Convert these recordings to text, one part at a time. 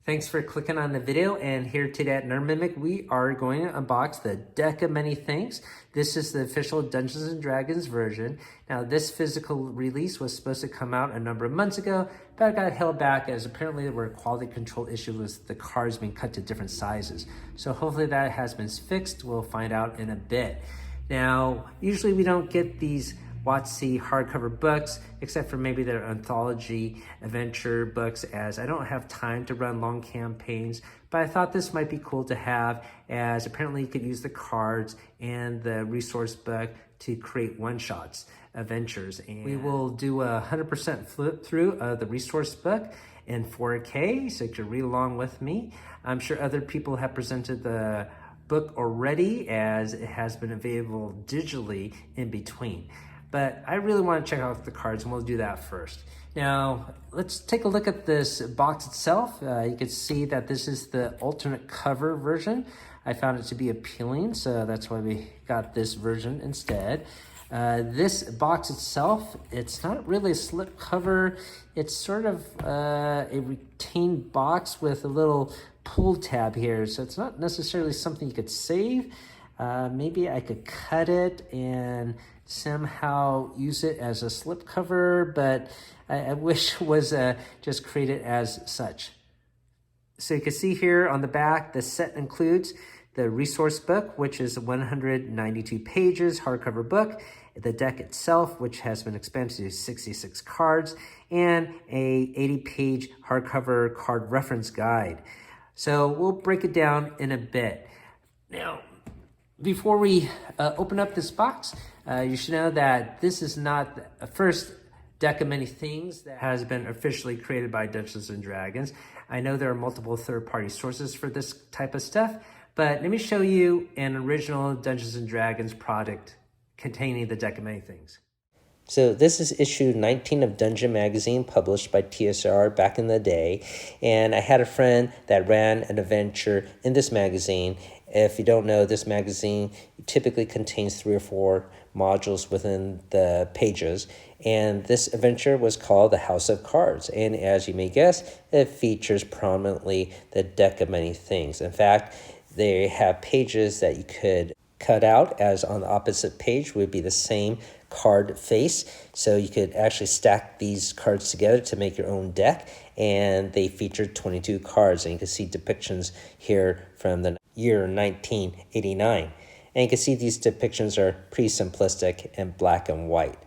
Thanks for clicking on the video, and here today at Nerd Mimic, we are going to unbox the Deck of Many Things. This is the official Dungeons & Dragons version. Now, this physical release was supposed to come out a number of months ago, but it got held back as apparently there were a quality control issue with the cards being cut to different sizes. So hopefully that has been fixed. We'll find out in a bit. Now, usually we don't get these WotC hardcover books, except for maybe their anthology adventure books, as I don't have time to run long campaigns, but I thought this might be cool to have, as apparently you could use the cards and the resource book to create one-shots, adventures. And we will do a 100% flip through of the resource book in 4K, so you can read along with me. I'm sure other people have presented the book already, as it has been available digitally in between. But I really want to check out the cards, and we'll do that first. Now, let's take a look at this box itself. You can see that this is the alternate cover version. I found it to be appealing, so that's why we got this version instead. This box itself, it's not really a slip cover. It's sort of a retained box with a little pull tab here, so it's not necessarily something you could save. Maybe I could cut it and somehow use it as a slip cover, but I wish it was just created as such. So you can see here on the back, the set includes the resource book, which is 192 pages, hardcover book, the deck itself, which has been expanded to 66 cards, and a 80-page hardcover card reference guide. So we'll break it down in a bit. Now, before we open up this box, you should know that this is not the first Deck of Many Things that has been officially created by Dungeons & Dragons. I know there are multiple third-party sources for this type of stuff, but let me show you an original Dungeons & Dragons product containing the Deck of Many Things. So this is issue 19 of Dungeon Magazine, published by TSR back in the day. And I had a friend that ran an adventure in this magazine. If you don't know, this magazine typically contains 3 or 4 modules within the pages. And this adventure was called The House of Cards. And as you may guess, it features prominently the Deck of Many Things. In fact, they have pages that you could cut out, as on the opposite page would be the same card face. So you could actually stack these cards together to make your own deck. And they featured 22 cards. And you can see depictions here from the year 1989. And you can see these depictions are pretty simplistic and black and white.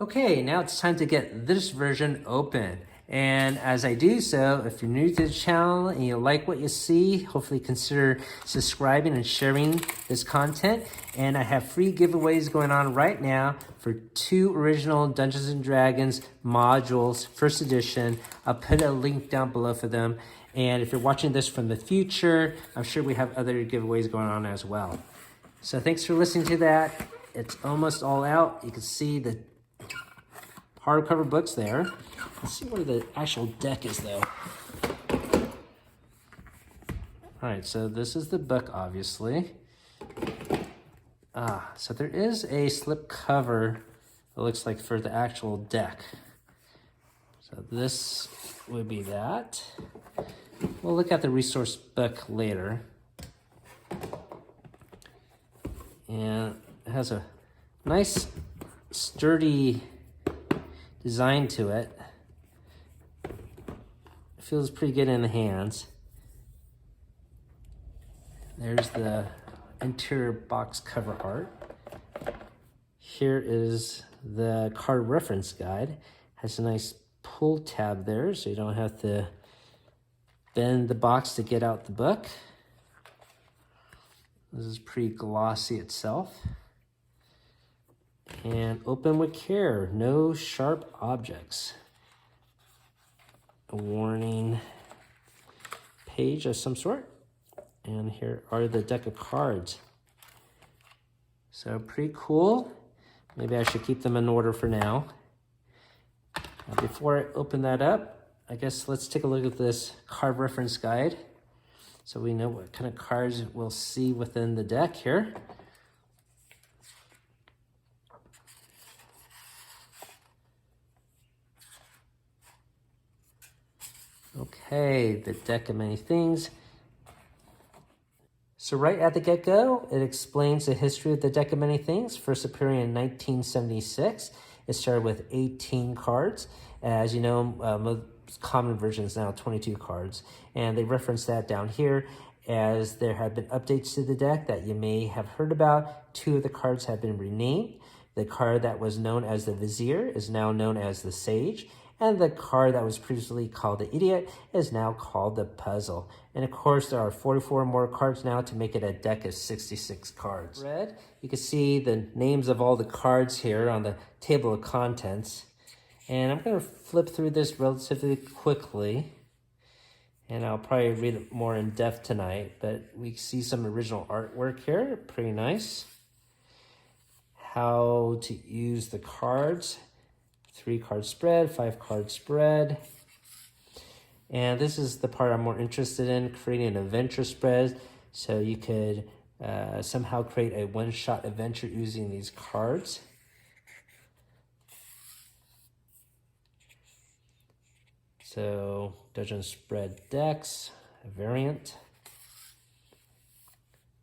Okay, now it's time to get this version open. And as I do so, if you're new to the channel and you like what you see, hopefully consider subscribing and sharing this content. And I have free giveaways going on right now for 2 original Dungeons & Dragons modules, first edition. I'll put a link down below for them. And if you're watching this from the future, I'm sure we have other giveaways going on as well. So thanks for listening to that. It's almost all out. You can see the hardcover books there. Let's see where the actual deck is, though. All right, so this is the book, obviously. So there is a slip cover, it looks like, for the actual deck. So this would be that. We'll look at the resource book later. And it has a nice, sturdy design to it. Feels pretty good in the hands. There's the interior box cover art. Here is the card reference guide. Has a nice pull tab there, so you don't have to bend the box to get out the book. This is pretty glossy itself. And open with care, no sharp objects. A warning page of some sort. And here are the deck of cards. So pretty cool. Maybe I should keep them in order for now. Now before I open that up, I guess let's take a look at this card reference guide, so we know what kind of cards we'll see within the deck here. Okay, the deck of many things. So right at the get-go, it explains the history of the deck of many things. First appearing in 1976. It started with 18 cards. As you know, most common version is now 22 cards. And they reference that down here as there have been updates to the deck that you may have heard about. 2 of the cards have been renamed. The card that was known as the Vizier is now known as the Sage. And the card that was previously called the Idiot is now called the Puzzle. And of course, there are 44 more cards now to make it a deck of 66 cards. Red, you can see the names of all the cards here on the table of contents. And I'm going to flip through this relatively quickly. And I'll probably read it more in depth tonight. But we see some original artwork here. Pretty nice. How to use the cards. 3-card spread, 5-card spread. And this is the part I'm more interested in, creating an adventure spread. So you could somehow create a one-shot adventure using these cards. So dungeon spread decks, a variant.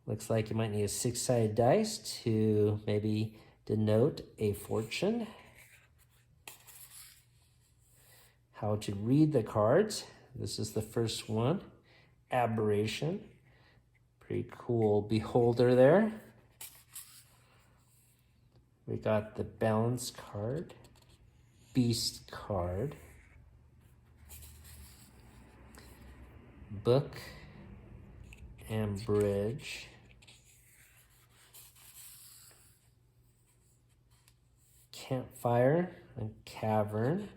Looks like you might need a 6-sided dice to maybe denote a fortune. How to read the cards. This is the first one. Aberration. Pretty cool beholder there. We got the balance card. Beast card. Book and bridge. Campfire and cavern.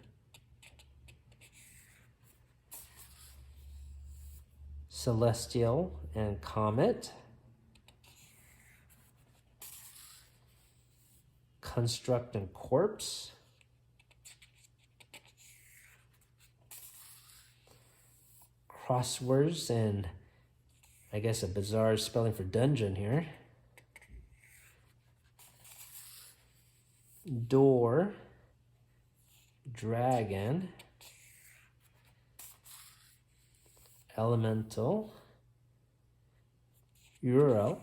Celestial and Comet. Construct and Corpse. Crosswords and I guess a bizarre spelling for dungeon here. Door. Dragon. Elemental, Euro,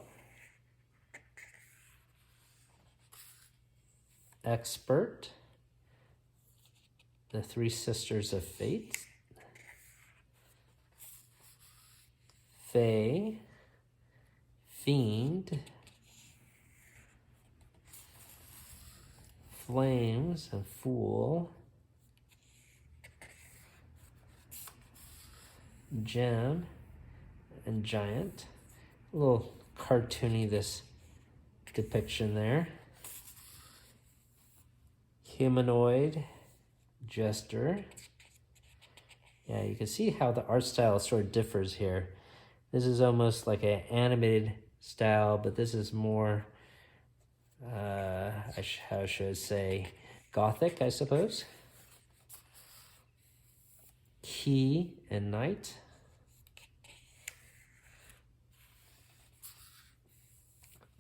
Expert, the 3 Sisters of Fate, Fae, Fiend, Flames and Fool, Gem and Giant. A little cartoony, this depiction there. Humanoid, Jester. Yeah, you can see how the art style sort of differs here. This is almost like an animated style, but this is more, how should I say, gothic, I suppose. Key and Knight.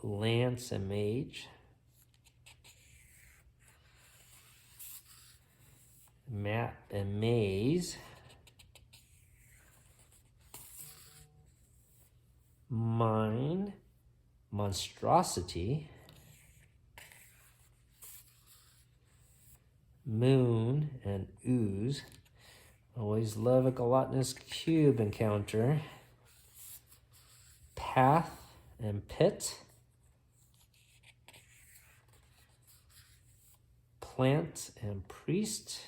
Lance and Mage. Map and Maze. Mine. Monstrosity. Moon and Ooze. Always love a gelatinous cube encounter. Path and Pit. Plant and Priest.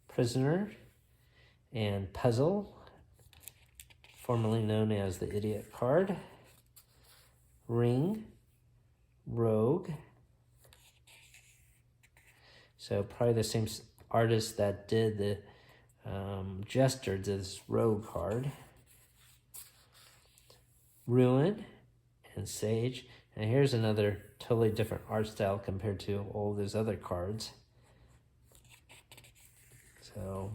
Prisoner and Puzzle, formerly known as the Idiot card. Ring, Rogue. So probably the same artist that did the Jester did this Rogue card. Ruin and Sage. And here's another totally different art style compared to all those other cards. So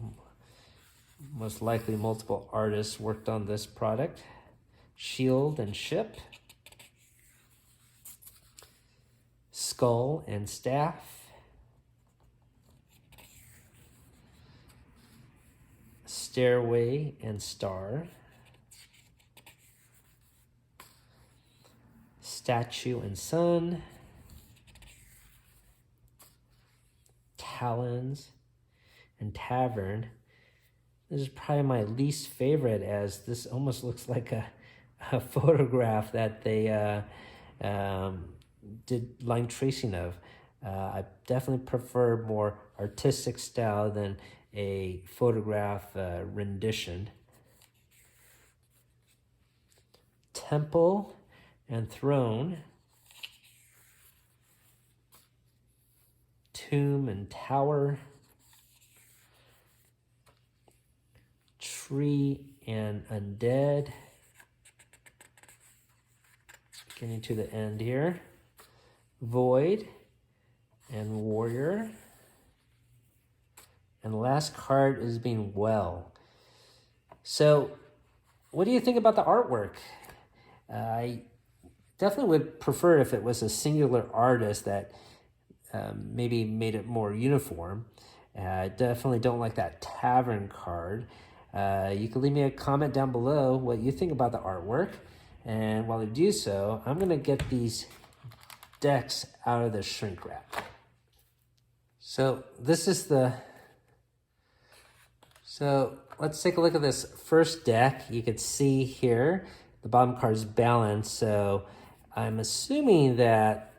most likely multiple artists worked on this product. Shield and Ship. Skull and Staff. Stairway and Star, Statue and Sun, Talons, and Tavern. This is probably my least favorite, as this almost looks like a photograph that they did line tracing of. I definitely prefer more artistic style than a photograph rendition. Temple and Throne, Tomb and Tower, Tree and Undead. Getting to the end here. Void and Warrior. And the last card is being Well. So, what do you think about the artwork? I definitely would prefer if it was a singular artist that maybe made it more uniform. I definitely don't like that Tavern card. You can leave me a comment down below what you think about the artwork. And while you do so, I'm going to get these decks out of the shrink wrap. So this is so let's take a look at this first deck. You can see here the bottom card is balanced. So I'm assuming that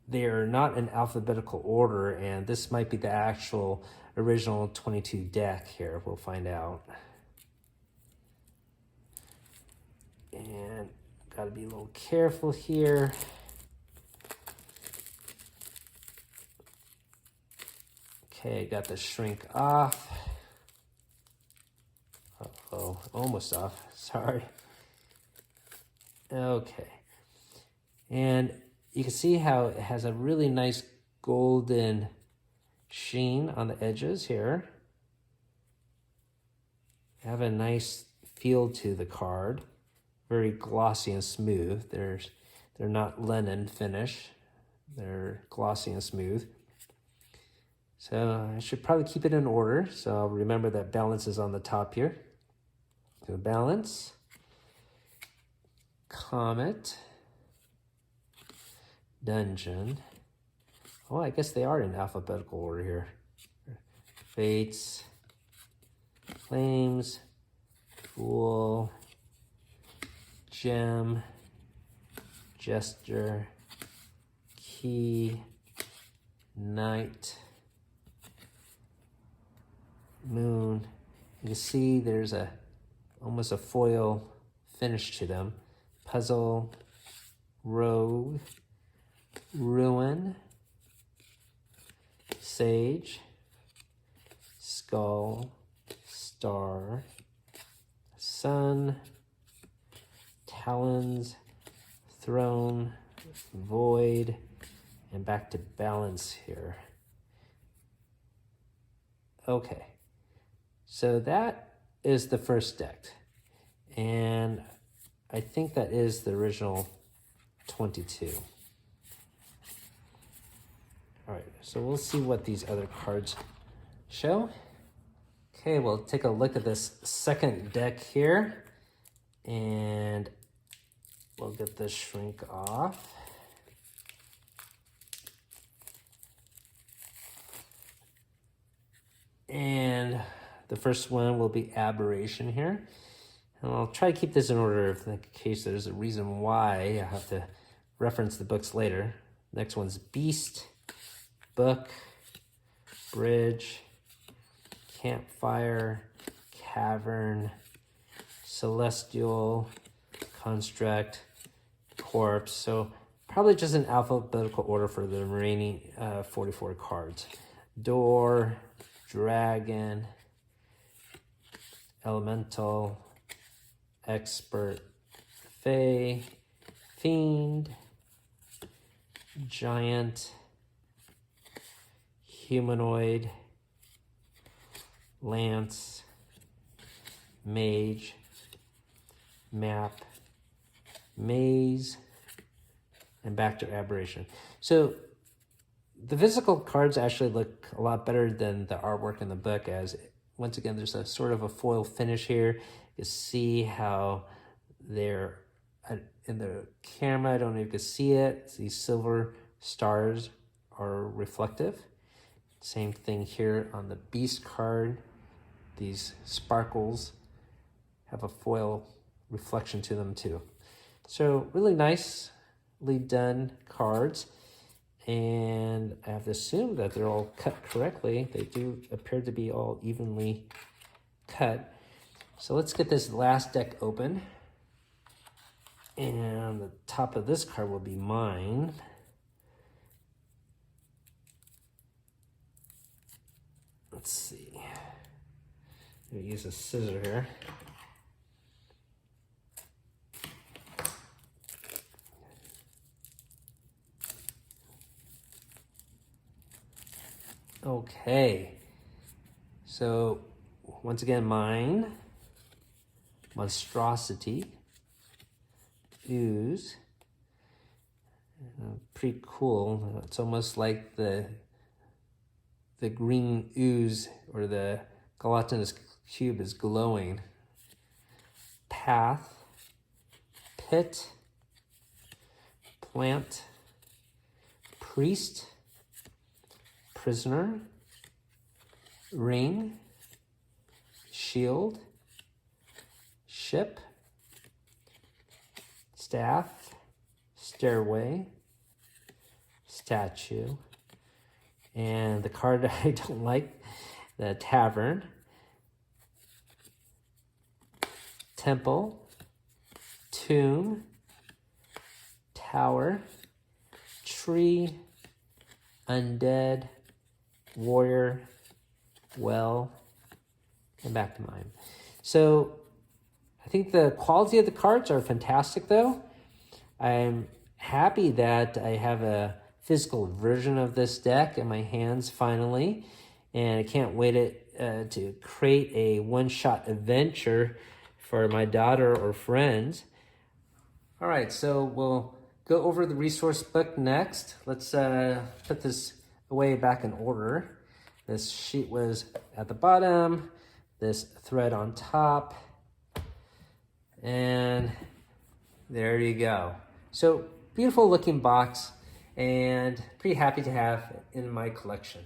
they are not in alphabetical order, and this might be the actual original 22 deck here. We'll find out. And got to be a little careful here. Okay, got the shrink off. Uh-oh, almost off. Sorry. Okay. And you can see how it has a really nice golden sheen on the edges here. Have a nice feel to the card. Very glossy and smooth. They're not linen finish. They're glossy and smooth. So I should probably keep it in order. So I'll remember that balance is on the top here. So balance, Comet, Dungeon. Oh, I guess they are in alphabetical order here. Fates, Flames, Fool, Gem, Gesture, Key, Knight, Moon. You can see there's almost a foil finish to them. Puzzle, Rogue, Ruin, Sage, Skull, Star, Sun, Talons, Throne, Void, and back to balance here. Okay, so that is the first deck, and I think that is the original 22. All right, so we'll see what these other cards show. Okay, we'll take a look at this second deck here, and we'll get the shrink off. And the first one will be Aberration here. And I'll try to keep this in order if in case there's a reason why I have to reference the books later. Next one's Beast, Book, Bridge, Campfire, Cavern, Celestial, Construct, Corpse. So probably just in alphabetical order for the remaining 44 cards. Door, Dragon, Elemental, Expert, Fae, Fiend, Giant, Humanoid, Lance, Mage, Map, Maze, and back to Aberration. So the physical cards actually look a lot better than the artwork in the book, as once again, there's a sort of a foil finish here. You see how they're in the camera, I don't know if you can see it. These silver stars are reflective. Same thing here on the Beast card. These sparkles have a foil reflection to them too. So really nicely done cards. And I have to assume that they're all cut correctly. They do appear to be all evenly cut. So let's get this last deck open. And the top of this card will be mine. Let's see. I'm gonna use a scissor here. Okay. So once again, mine, monstrosity, ooze. Pretty cool. It's almost like the green ooze or the gelatinous cube is glowing. Path, pit, plant, priest, prisoner, ring, shield, ship, staff, stairway, statue, and the card I don't like, the tavern, temple, tomb, tower, tree, undead, warrior, well, and back to mine. So I think the quality of the cards are fantastic though. I'm happy that I have a physical version of this deck in my hands finally, and I can't wait to create a one-shot adventure for my daughter or friends. All right, so we'll go over the resource book next. Let's put this away back in order. This sheet was at the bottom, this thread on top, and there you go. So beautiful looking box, and pretty happy to have in my collection.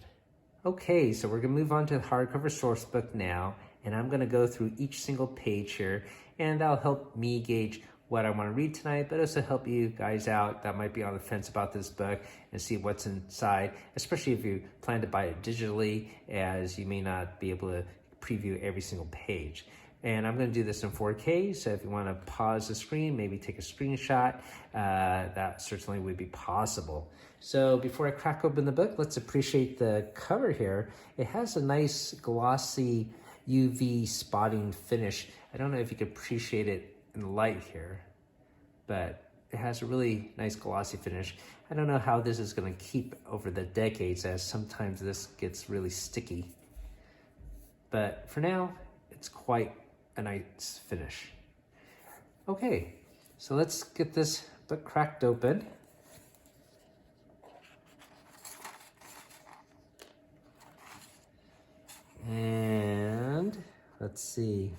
Okay, so we're gonna move on to the hardcover source book now, and I'm gonna go through each single page here, and that'll help me gauge what I wanna read tonight, but also help you guys out that might be on the fence about this book and see what's inside, especially if you plan to buy it digitally, as you may not be able to preview every single page. And I'm going to do this in 4K, so if you want to pause the screen, maybe take a screenshot, that certainly would be possible. So before I crack open the book, let's appreciate the cover here. It has a nice glossy UV spotting finish. I don't know if you can appreciate it in the light here, but it has a really nice glossy finish. I don't know how this is going to keep over the decades, as sometimes this gets really sticky. But for now, it's quite a nice finish. Okay, so let's get this book cracked open. And let's see,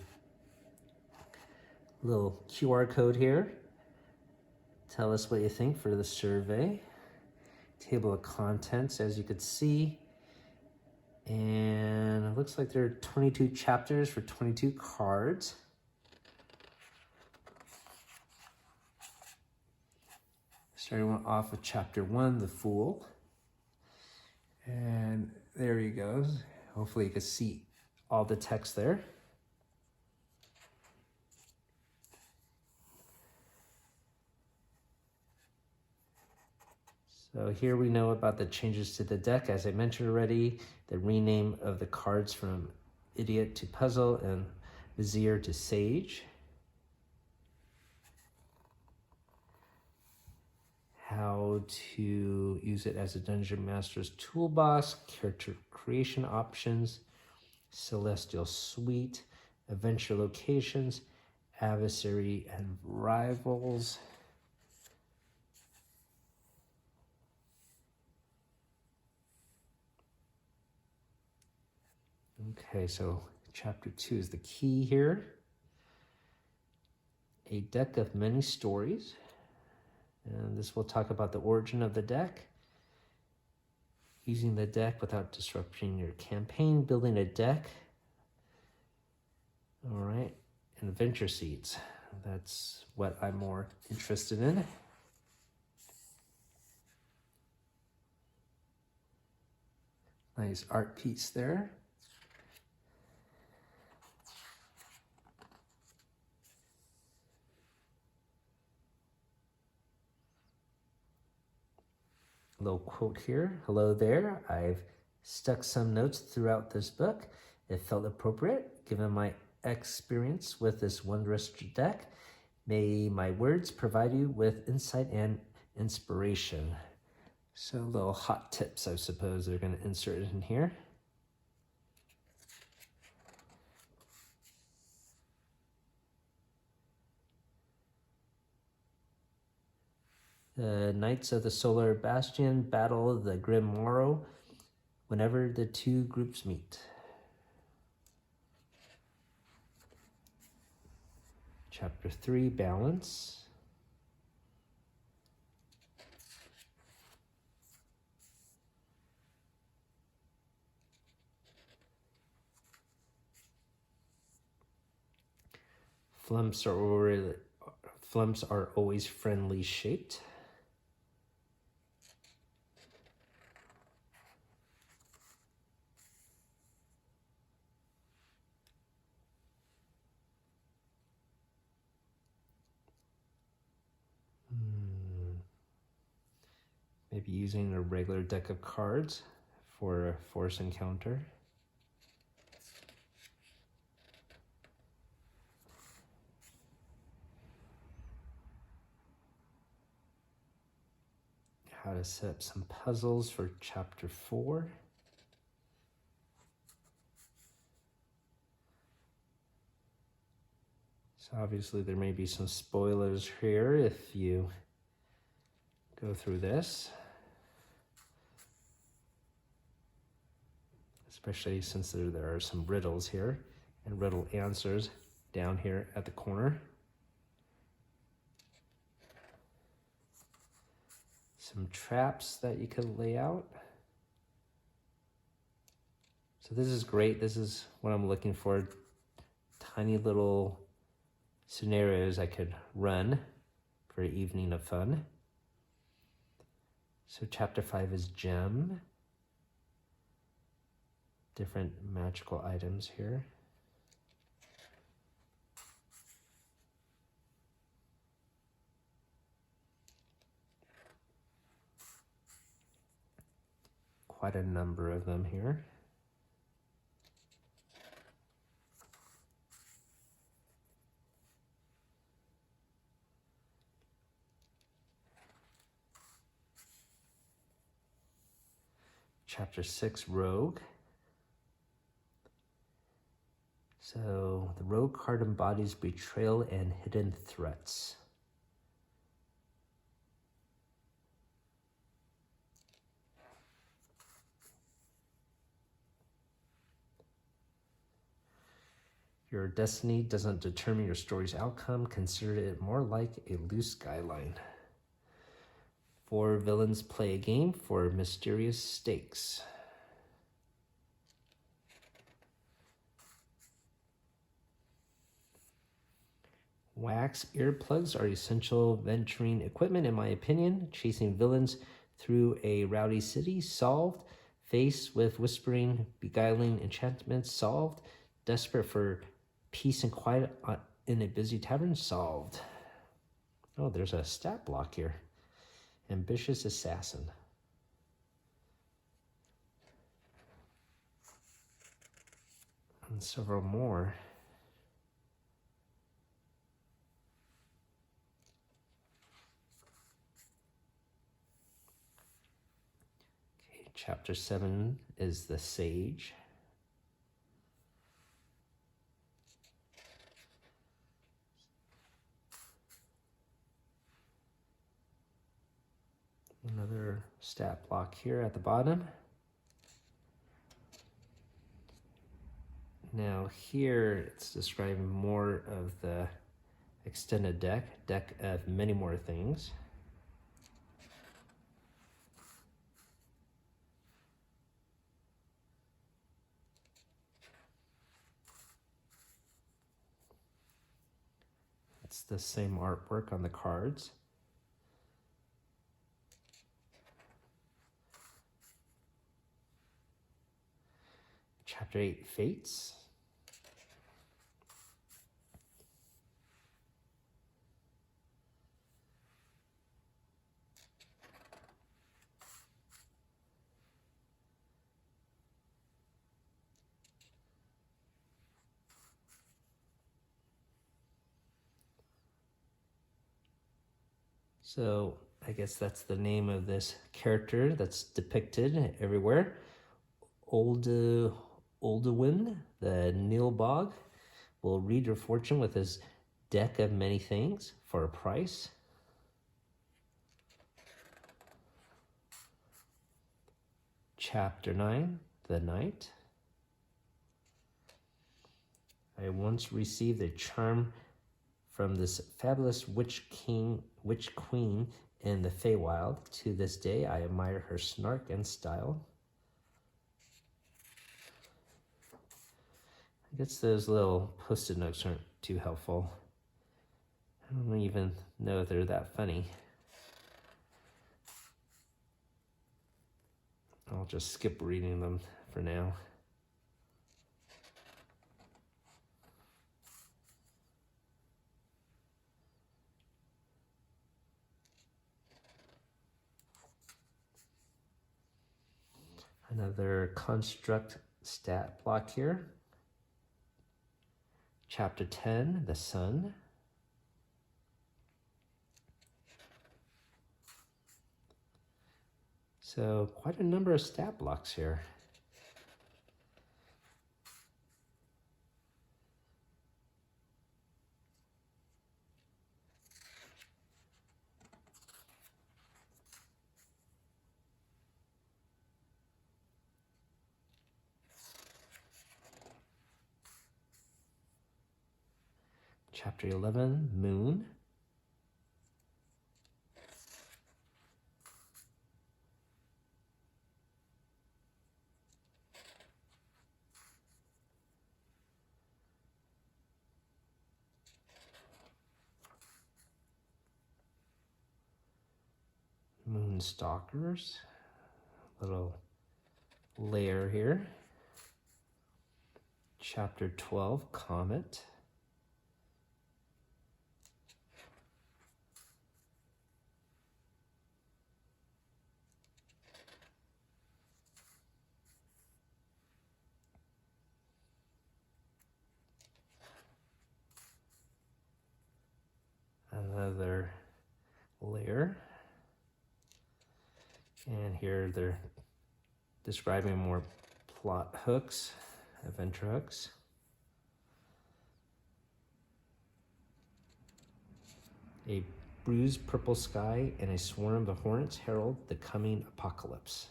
little QR code here. Tell us what you think for the survey. Table of contents, as you could see. And it looks like there are 22 chapters for 22 cards. Starting off with chapter 1, The Fool. And there he goes. Hopefully you can see all the text there. So here we know about the changes to the deck, as I mentioned already, the rename of the cards from Idiot to Puzzle and Vizier to Sage. How to use it as a Dungeon Master's toolbox, character creation options, Celestial Suite, adventure locations, adversary and rivals. Okay, so chapter 2 is the key here. A deck of many stories. And this will talk about the origin of the deck, using the deck without disrupting your campaign, building a deck. All right, and adventure seeds. That's what I'm more interested in. Nice art piece there. A little quote here. Hello there. I've stuck some notes throughout this book. It felt appropriate given my experience with this wondrous deck. May my words provide you with insight and inspiration. So little hot tips, I suppose, they're going to insert in here. The Knights of the Solar Bastion battle the Grim Morrow whenever the two groups meet. Chapter 3, Balance. Flumps are always friendly shaped. Maybe using a regular deck of cards for a force encounter. How to set up some puzzles for chapter 4. So obviously there may be some spoilers here if you go through this. Especially since there are some riddles here and riddle answers down here at the corner. Some traps that you could lay out. So this is great. This is what I'm looking for. Tiny little scenarios I could run for an evening of fun. So chapter 5 is Gem. Different magical items here. Quite a number of them here. Chapter 6, Rogue. So the Rogue card embodies betrayal and hidden threats. Your destiny doesn't determine your story's outcome. Consider it more like a loose guideline. 4 villains play a game for mysterious stakes. Wax earplugs are essential venturing equipment, in my opinion. Chasing villains through a rowdy city, solved. Faced with whispering, beguiling enchantments, solved. Desperate for peace and quiet in a busy tavern, solved. Oh, there's a stat block here. Ambitious assassin. And several more. Okay, chapter 7 is the Sage. Another stat block here at the bottom. Now here it's describing more of the extended deck of many more things. It's the same artwork on the cards. Chapter 8, Fates. So I guess that's the name of this character that's depicted everywhere. Oldewin, the Nilbog, will read your fortune with his deck of many things for a price. Chapter 9, The Knight. I once received a charm from this fabulous witch queen in the Feywild. To this day, I admire her snark and style. I guess those little post-it notes aren't too helpful. I don't even know if they're that funny. I'll just skip reading them for now. Another construct stat block here. Chapter 10, The Sun. So quite a number of stat blocks here. Chapter 11, Moon. Moonstalkers. Little layer here. Chapter 12, Comet. Another layer. And here they're describing more plot hooks, adventure hooks. A bruised purple sky and a swarm of hornets herald the coming apocalypse.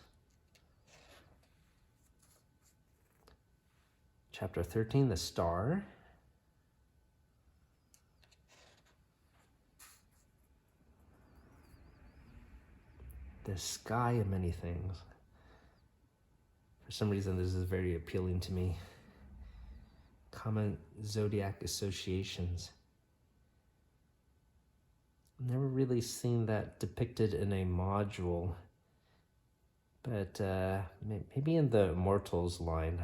Chapter 13, The Star. The sky of many things. For some reason, this is very appealing to me. Common zodiac associations. Never really seen that depicted in a module, but maybe in the Immortals line.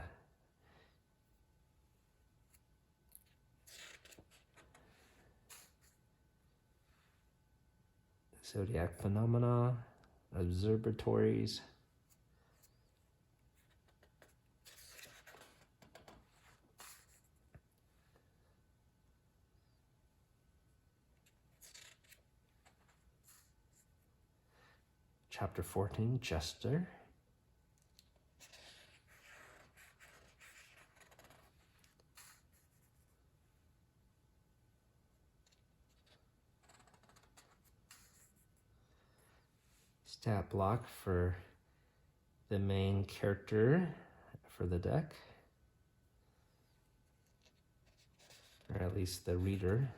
Zodiac phenomena, observatories. Chapter 14, Jester. Stat block for the main character for the deck. or at least the reader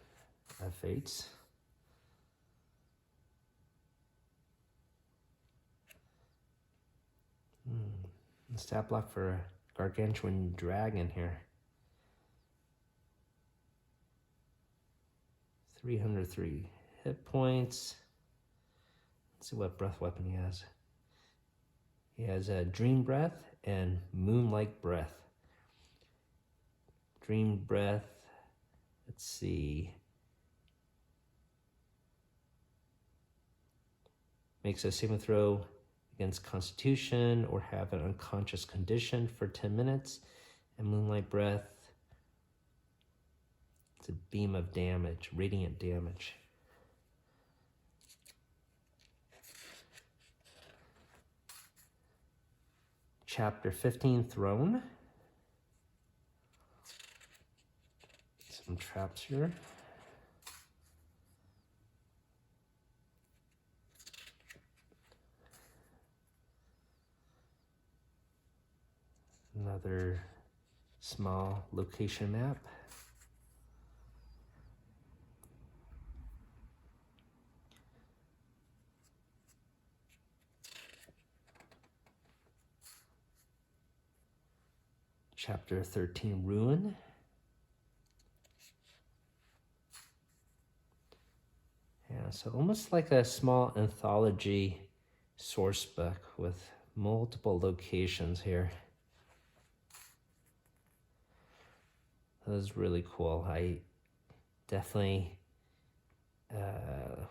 of fates. Stat block for a gargantuan dragon here. 303 hit points. Let's see what breath weapon he has. He has a Dream Breath and Moonlight Breath. Dream Breath, let's see. Makes a saving throw against Constitution or have an unconscious condition for 10 minutes. And Moonlight Breath, it's a beam of damage, radiant damage. Chapter 15, Throne. Some traps here. Another small location map. Chapter 13, Ruin. Yeah, so almost like a small anthology source book with multiple locations here. That was really cool. I definitely,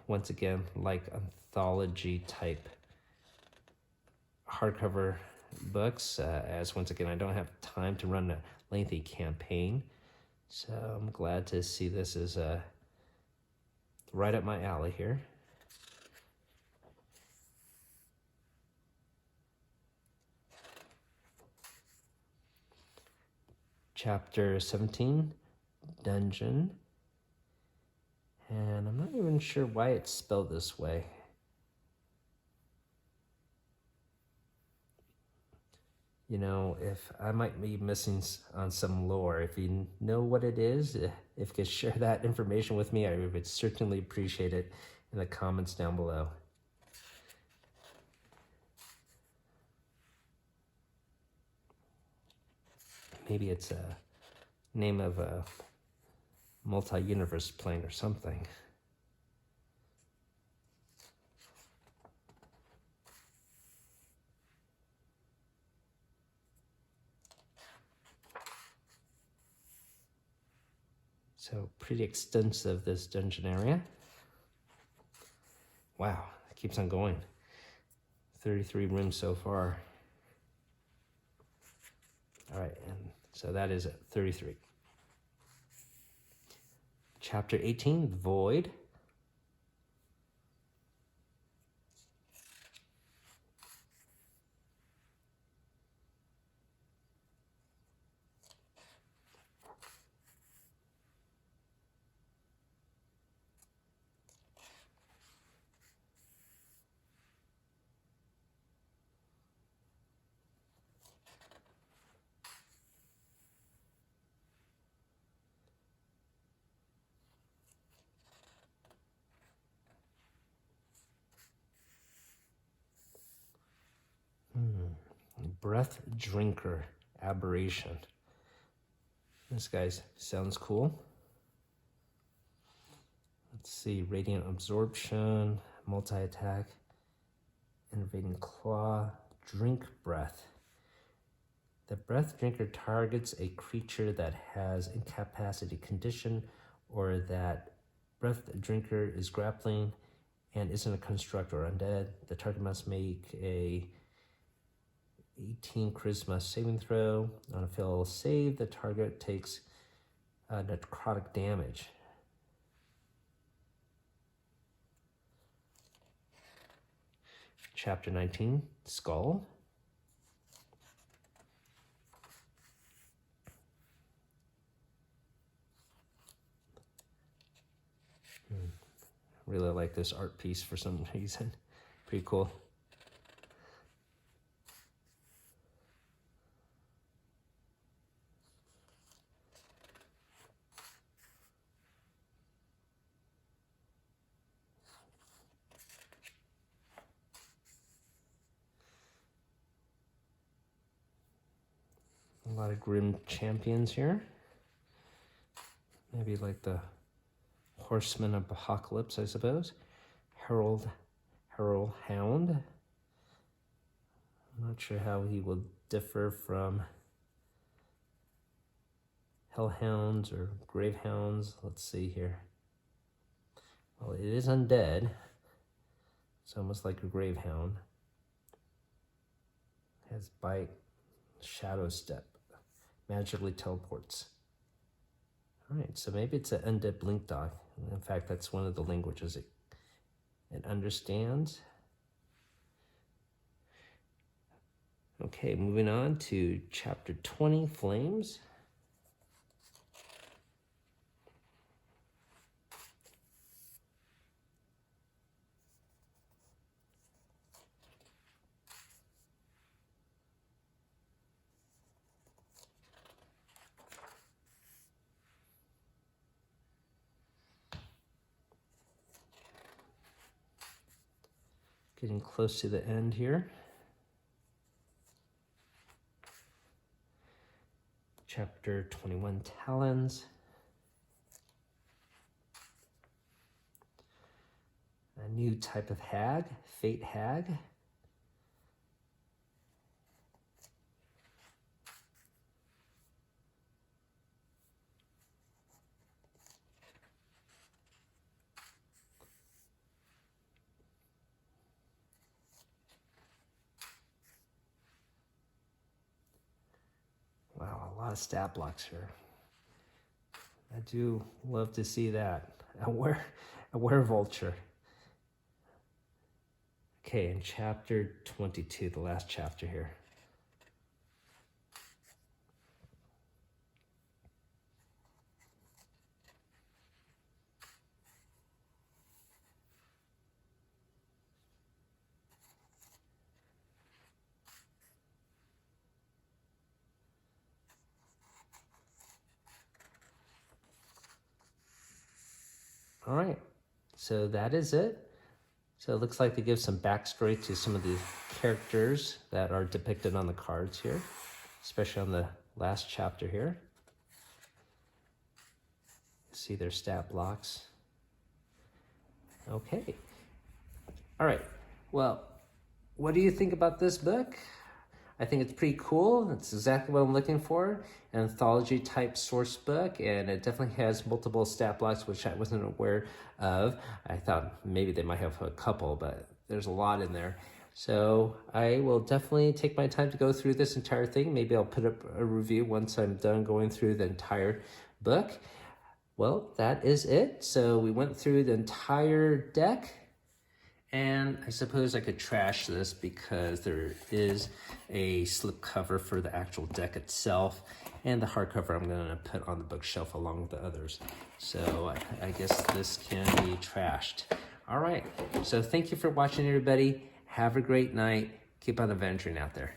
once again, like anthology type hardcover books, as once again, I don't have time to run a lengthy campaign. So I'm glad to see this is right up my alley here. Chapter 17, Dungeon. And I'm not even sure why it's spelled this way. You know, if I might be missing on some lore, if you know what it is, if you could share that information with me, I would certainly appreciate it in the comments down below. Maybe it's a name of a multi-universe plane or something. So pretty extensive, this dungeon area. Wow, it keeps on going. 33 rooms so far. All right, and so that is 33. Chapter 18, Void. Breath Drinker, Aberration. This guy sounds cool. Let's see, Radiant Absorption, Multi-Attack, Innovating Claw, Drink Breath. The Breath Drinker targets a creature that has incapacity condition or that Breath Drinker is grappling and isn't a construct or undead. The target must make a 18 charisma saving throw. On a fail save, the target takes necrotic damage. Chapter 19, Skull. Really like this art piece for some reason. Pretty cool. A lot of grim champions here. Maybe like the Horseman of Apocalypse, I suppose. Herald Hound. I'm not sure how he will differ from Hellhounds or Gravehounds. Let's see here. Well, it is undead. It's almost like a Gravehound. Has bite, shadow step, magically teleports. All right, so maybe it's an undead blink dog. In fact, that's one of the languages it understands. Okay, moving on to chapter 20, Flames. Getting close to the end here. Chapter 21, Talons. A new type of hag, Fate Hag. Wow, a lot of stat blocks here. I do love to see that. A werevulture. Okay, in chapter 22, the last chapter here. All right, so that is it. So it looks like they give some backstory to some of the characters that are depicted on the cards here, especially on the last chapter here. See their stat blocks. Okay. All right. Well, what do you think about this book? I think it's pretty cool. It's exactly what I'm looking for. An anthology type source book, and it definitely has multiple stat blocks, which I wasn't aware of. I thought maybe they might have a couple, but there's a lot in there. So I will definitely take my time to go through this entire thing. Maybe I'll put up a review once I'm done going through the entire book. Well, that is it. So we went through the entire deck. And I suppose I could trash this because there is a slip cover for the actual deck itself, and the hardcover I'm going to put on the bookshelf along with the others. So I guess this can be trashed. All right, so thank you for watching, everybody. Have a great night. Keep on adventuring out there.